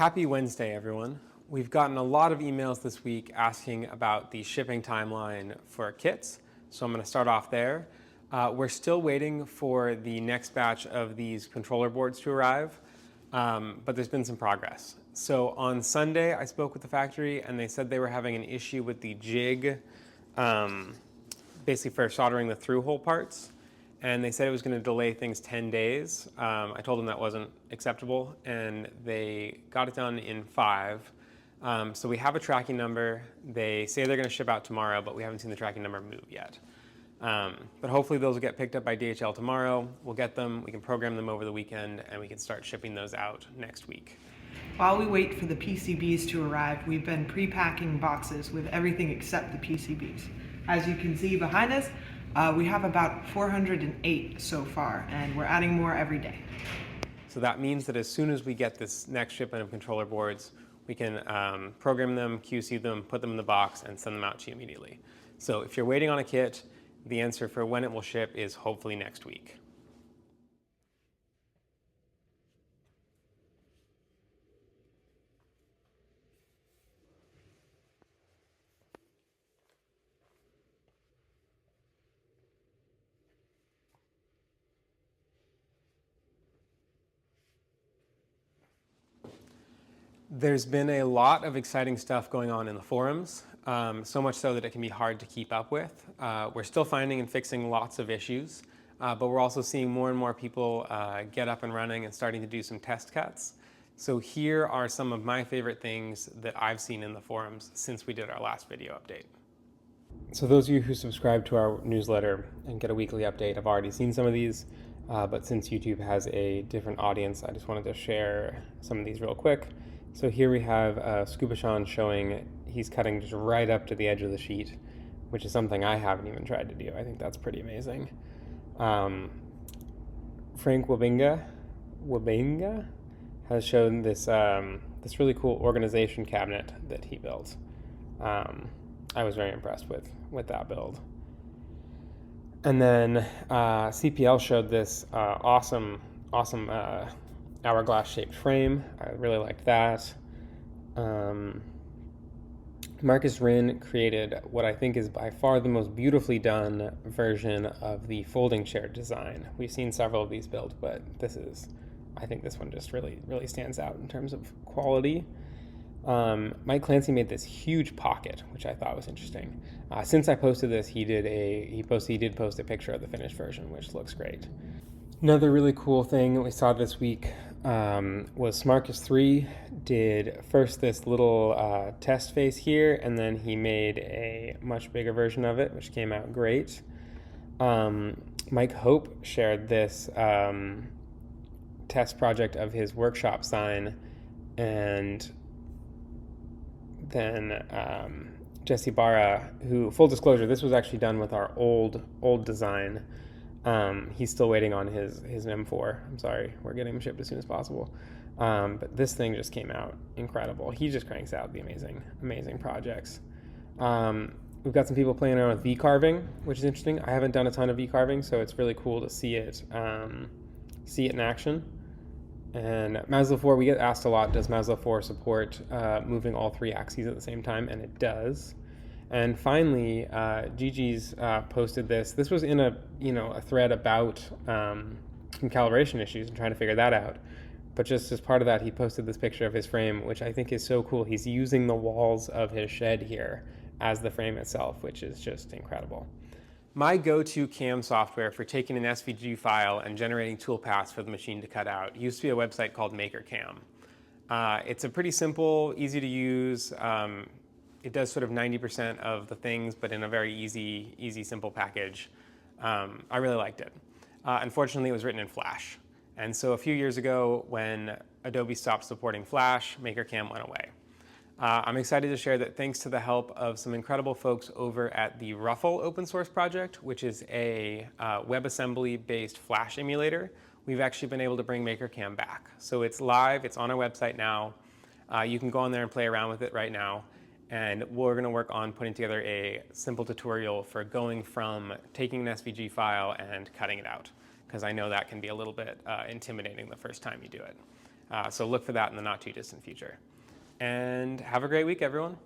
Happy Wednesday, everyone. We've gotten a lot of emails this week asking about the shipping timeline for kits, so I'm going to start off there. We're still waiting for the next batch of these controller boards to arrive, but there's been some progress. So on Sunday, I spoke with the factory, and they said they were having an issue with the jig, basically for soldering the through-hole parts. And they said it was going to delay things 10 days. I told them that wasn't acceptable, and they got it done in 5. So we have a tracking number. They say they're going to ship out tomorrow, but we haven't seen the tracking number move yet. But hopefully those will get picked up by DHL tomorrow. We'll get them, we can program them over the weekend, and we can start shipping those out next week. While we wait for the PCBs to arrive, we've been pre-packing boxes with everything except the PCBs. As you can see behind us, we have about 408 so far, and we're adding more every day. So that means that as soon as we get this next shipment of controller boards, we can program them, QC them, put them in the box, and send them out to you immediately. So if you're waiting on a kit, the answer for when it will ship is hopefully next week. There's been a lot of exciting stuff going on in the forums, so much so that it can be hard to keep up with. We're still finding and fixing lots of issues, but we're also seeing more and more people get up and running and starting to do some test cuts. So here are some of my favorite things that I've seen in the forums since we did our last video update. So those of you who subscribe to our newsletter and get a weekly update have already seen some of these, but since YouTube has a different audience, I just wanted to share some of these real quick. So here we have Scuba Sean showing he's cutting just right up to the edge of the sheet, which is something I haven't even tried to do. I think that's pretty amazing. Frank Wabinga has shown this this really cool organization cabinet that he built. I was very impressed with that build. And then CPL showed this awesome hourglass-shaped frame. I really liked that. Marcus Rin created what I think is by far the most beautifully done version of the folding chair design. We've seen several of these built, but I think this one just really stands out in terms of quality. Mike Clancy made this huge pocket, which I thought was interesting. Since I posted this, he did post a picture of the finished version, which looks great. Another really cool thing that we saw this week was Smarkus 3 did first this little test face here, and then he made a much bigger version of it, which came out great. Mike Hope shared this test project of his workshop sign, and then Jesse Barra, who, full disclosure, this was actually done with our old design. He's still waiting on his M4. I'm sorry, we're getting him shipped as soon as possible. But this thing just came out incredible. He just cranks out the amazing projects. We've got some people playing around with V-carving, which is interesting. I haven't done a ton of V-carving, so it's really cool to see it in action. And Maslow 4, we get asked a lot, does Maslow 4 support moving all 3 axes at the same time? And it does. And finally, Gigi's posted this. This was in a thread about some calibration issues and trying to figure that out. But just as part of that, he posted this picture of his frame, which I think is so cool. He's using the walls of his shed here as the frame itself, which is just incredible. My go-to CAM software for taking an SVG file and generating toolpaths for the machine to cut out used to be a website called MakerCAM. It's a pretty simple, easy to use. It does sort of 90% of the things, but in a very easy, simple package. I really liked it. Unfortunately, it was written in Flash. And so a few years ago, when Adobe stopped supporting Flash, MakerCAM went away. I'm excited to share that thanks to the help of some incredible folks over at the Ruffle open source project, which is a WebAssembly-based Flash emulator, we've actually been able to bring MakerCAM back. So it's live, it's on our website now. You can go on there and play around with it right now. And we're going to work on putting together a simple tutorial for going from taking an SVG file and cutting it out, because I know that can be a little bit intimidating the first time you do it. So look for that in the not too distant future. And have a great week, everyone.